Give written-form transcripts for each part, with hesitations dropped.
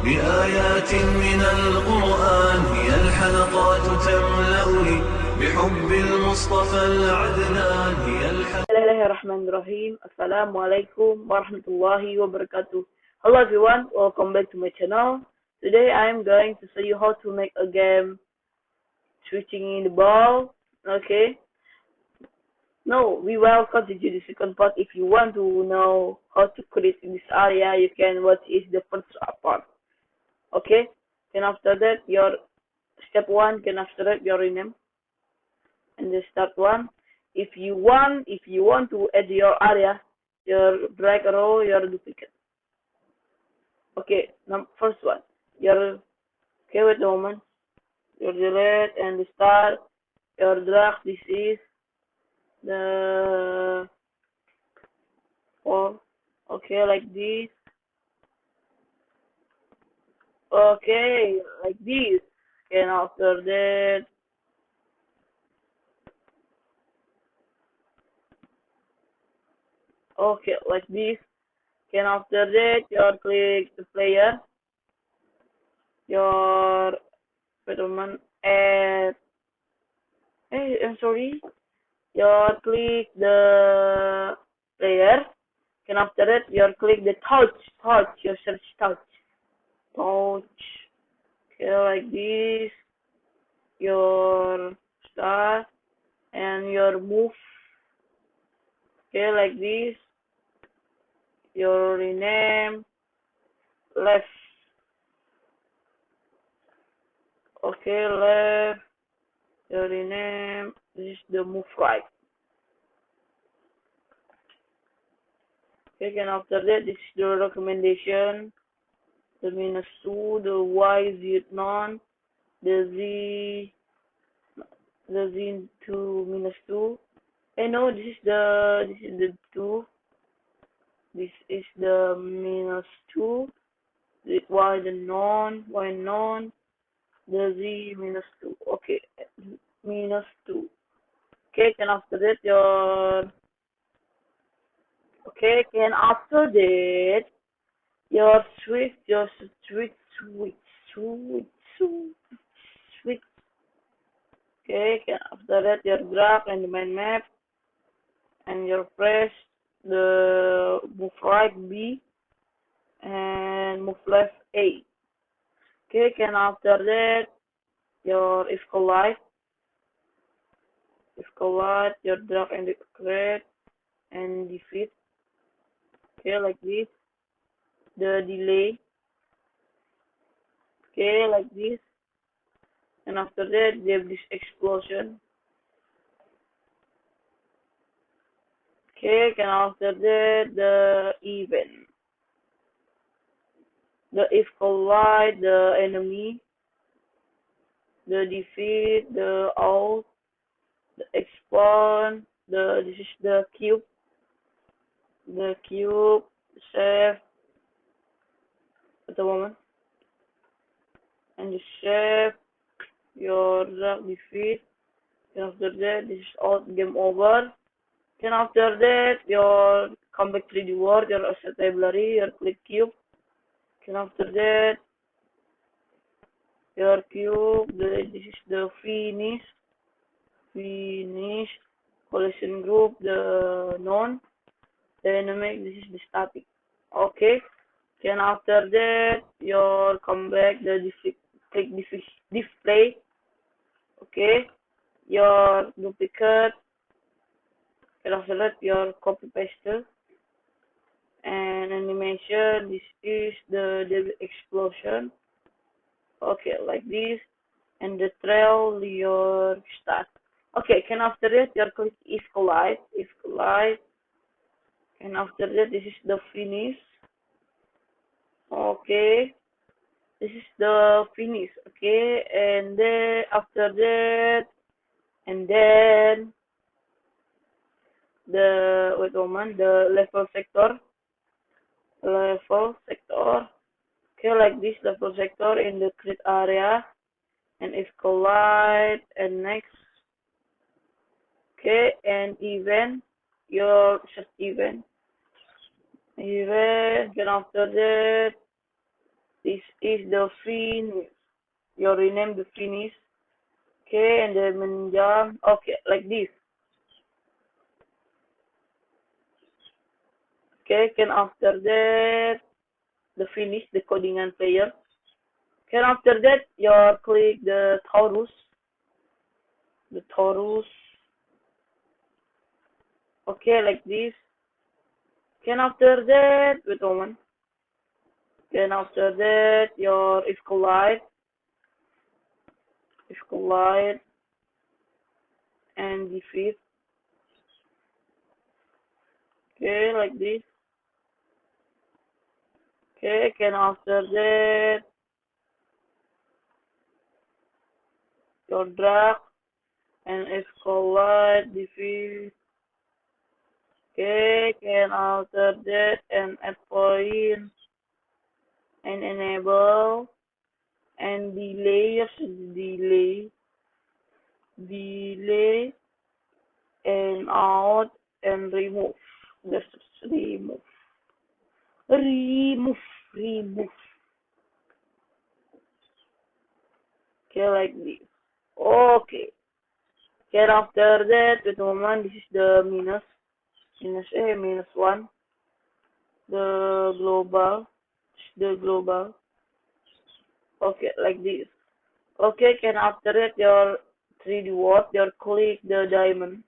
بآيات من القرآن هي الحلقات تملأني بحب المصطفى العدنان هي Bismillahirrahmanirrahim. Assalamualaikum warahmatullahi wabarakatuh. Hello everyone, welcome back to my channel. Today I am going to show you how to make a game switching in the ball. Okay. No, we will continue the second part. If you want to know how to create in this area, you can watch is the first part. Okay. Then after that, your step one. Then after that, your rename and the start one. If you want to add your area, your drag row, your duplicate. Okay, now first one. Your okay, wait a moment. Your delete and the start. Your drag. This is the four. Okay, like this. Okay, like this. Okay, now after that. Okay, like this. Okay, now after that, you click the player. Your wait a moment. Add. Hey, I'm sorry. You click the player. And after that, you click the touch. You search touch. Okay, like this. Your start and your move. Okay, like this. Your rename left. Okay, left. Your rename. This is the move right. Okay, and after that, this is the recommendation. The -2, the Y Z none, the Z to -2. Hey, no, this is the 2. This is the -2. The Y the non, the Z -2. Okay, -2. Okay, and after that your and after that your switch. Okay, and after that your graph and the mind map and your press the move right B and move left A. Okay, and after that your if collide, your drag and create and defeat. Okay, like this. The delay. Okay, like this. And after that, they have this explosion. Okay, and after that, the event. The if collide, the enemy. The defeat, the out, the expand, this is the cube. The cube, save, at the moment. And the save, your drag defeat. And after that, this is all game over. Then after that, your come back 3D World, your asset library, your click cube. Then after that, your cube, this is the finish, collision group, the non, dynamic, this is the static. Okay. Then after that, your come back the click display. Okay. Your duplicate. And after that, your copy paste and animation. This is the explosion. Okay, like this, and the trail your start. Okay, and after that, your click if collide, and after that, this is the finish. Okay, this is the finish. Okay, and then after that, and then the wait a moment, the level sector. Okay, like this level sector in the create area, and if collide and next. Okay, and event, your set event, then after that This is the finish. You rename the finish. Okay, and then menjam. Okay, like this. Okay, can after that the finish the coding and player. Can after that you click the Taurus. The Taurus. Okay, like this. Can after that wait a moment. Then after that, your if collide and defeat. Okay, like this. Okay, can after that, your drag and if collide defeat. Okay, can after that and add point and enable and delay and out and remove. Just remove. Remove, remove. Okay, like this. Okay. Then after that, wait a moment, this is the minus 1, the global. Okay, like this. Okay, can after that your 3D world, your click the diamond.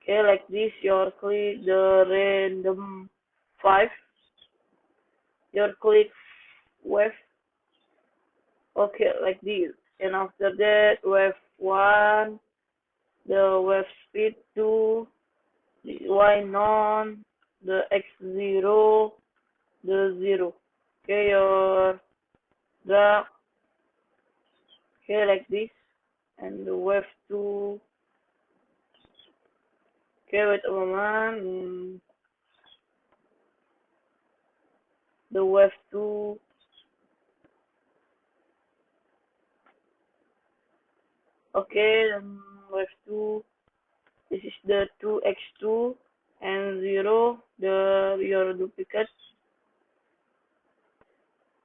Okay, like this, your click the random 5, your click wave. Okay, like this. And after that, wave 1, the wave speed 2, the y non, the x0, the 0. Okay, your drag, okay, like this. And the wave 2, okay, wait a moment. The wave 2, okay, wave 2, this is the 2x2 and 0, your duplicate.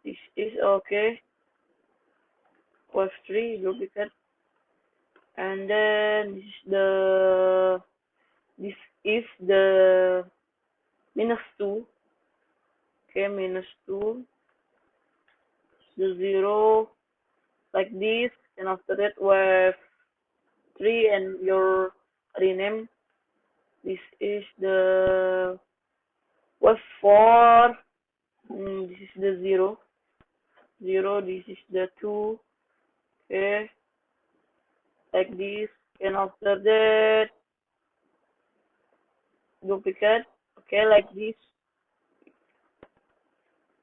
This is okay, wave 3, duplicate. And then this is the minus 2, okay, minus 2, the 0, like this, and after that wave 3 and your rename. This is the wave 4, this is the 0, this is the 2, okay, like this, and after that duplicate, okay, like this,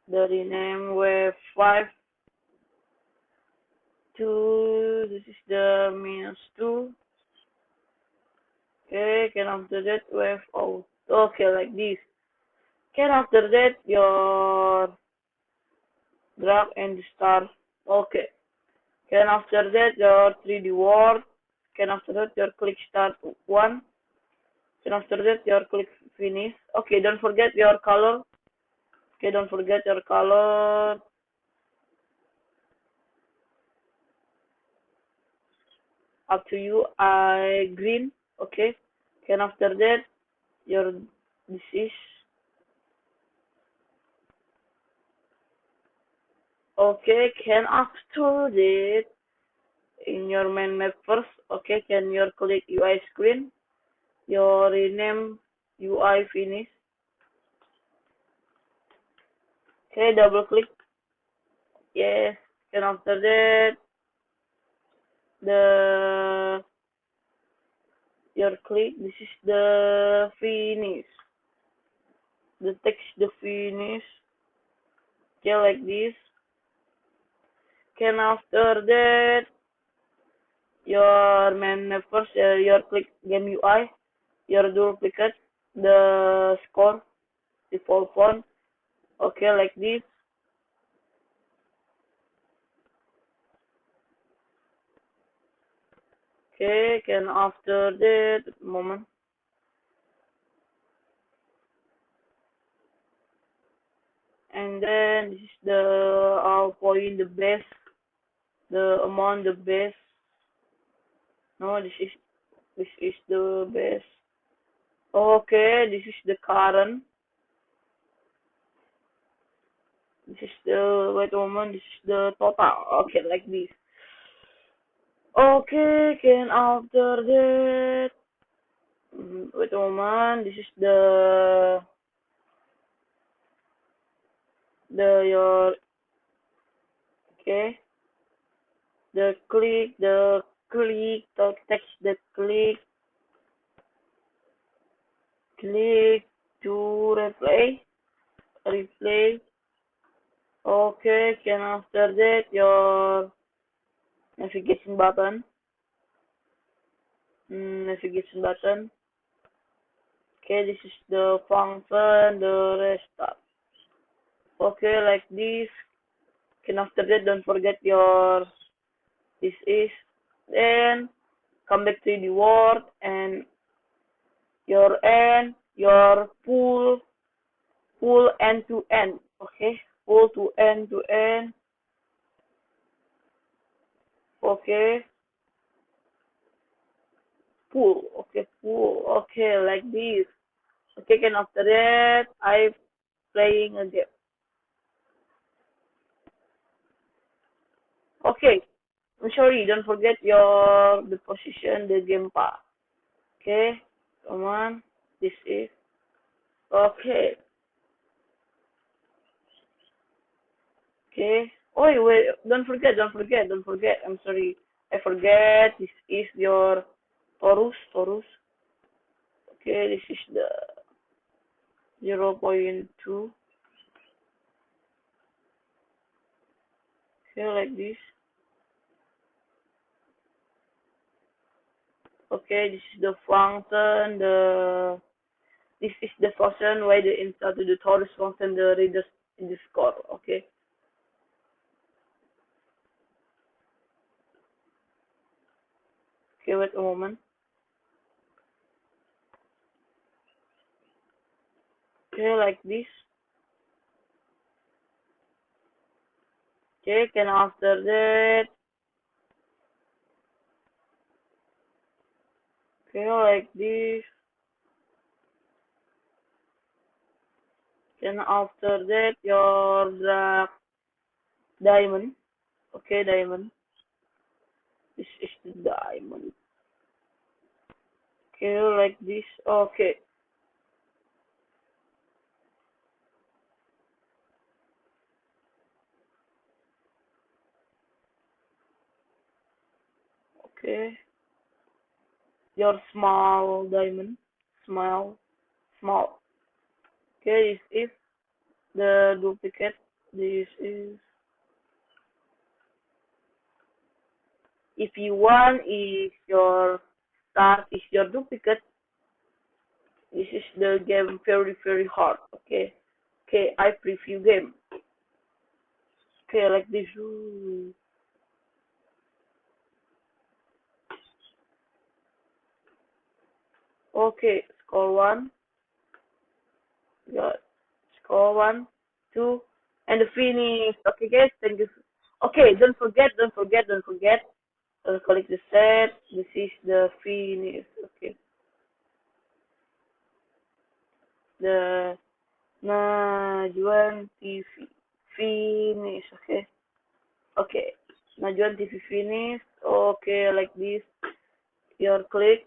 the rename wave 5, 2, this is the minus 2, okay, can after that wave out, okay, like this, can after that your drag and star, okay, can after that your 3D world, can after that your click start 1, can after that your click finish, okay, don't forget your color, okay, don't forget your color, up to you, I green, okay, can after that your this is okay, can after that in your main map first, okay, can your click UI screen, your rename UI finish, okay, double click, yes, can after that the your click, this is the finish, the text the finish, okay, like this, can after that your main map first, your click game UI, your duplicate the score default font, okay, like this, okay, can after that moment, and then this is the point, the base, the amount, the base. No, this is the base. Okay, this is the current. This is the wait a moment. This is the total. Okay, like this. Okay, can after that. Wait a moment. This is the your okay. The text, the click to replay. Okay, can after that your navigation button, navigation button. Okay, this is the function, the restart. Okay, like this. Can after that, don't forget your this is. Then come back to the word and your end, your full end to end. Okay, full to end to end. Okay, full. Okay, full. Okay, like this. Okay, and after that, I playing a game. Okay, I'm sorry, don't forget the position, the game path. Okay, come on, this is okay. Okay. Oh wait, don't forget. I'm sorry, I forget. This is your Taurus. Okay, this is the 0.2. Okay, like this. Okay, this is the function. This is the function where the insert to the Taurus function the readers in the score. Okay. Okay, wait a moment. Okay, like this. Okay, and after that, okay, like this. Then after that, your diamond. Okay, diamond. This is the diamond. Okay, like this. Okay. Okay. Your small diamond. Small. Okay, this is the duplicate. This is if you want is your start is your duplicate. This is the game very hard. Okay. Okay, I preview game. Okay, like this. Ooh. Okay, score one. Got score 1, 2, and the finish. Okay, guys, thank you. Okay, don't forget. Collect the set. This is the finish. Okay, the Najuan TV finish. Okay, Najuan TV finish. Okay, like this. Your click.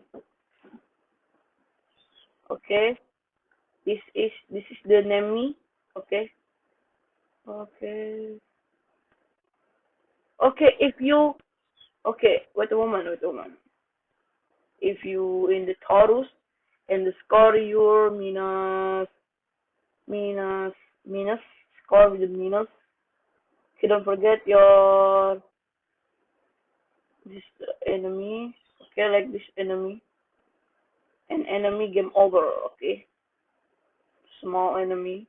Okay, this is the name. Okay. Okay. Okay, if you okay, wait a moment. If you in the Taurus and the score your minus minus score with the minus. Okay, don't forget your this enemy. Okay, like this enemy. An enemy game over. Okay, small enemy.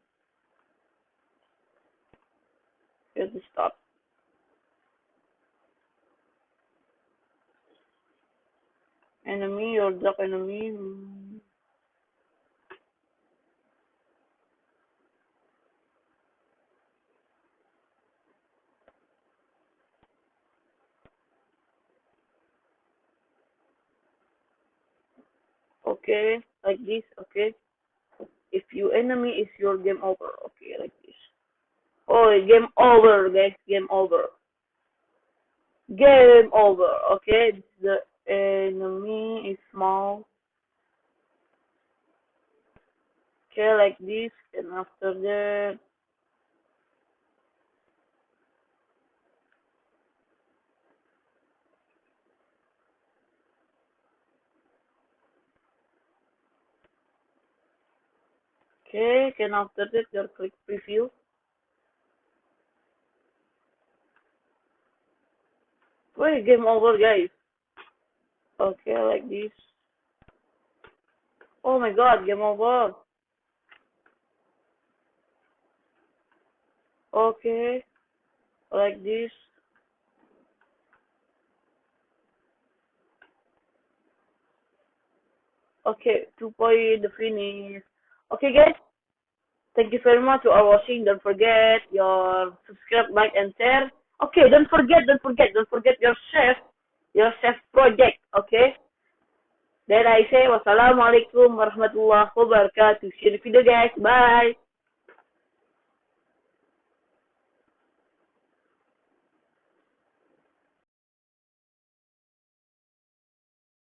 Here's the start. Enemy or dark enemy. Okay, like this. Okay, if your enemy is your game over. Okay, like this. Oh, game over, guys. Game over. Game over. Okay, the enemy is small. Okay, like this, and after that. Okay, and after that, just click preview. Wait, game over, guys. Okay, like this. Oh my god, game over. Okay, like this. Okay, 2 point the finish. Okay, guys. Thank you very much for watching. Don't forget your subscribe, like, and share. Okay, don't forget your chef project. Okay. Then I say wassalamualaikum warahmatullahi wabarakatuh. See you in the video, guys. Bye.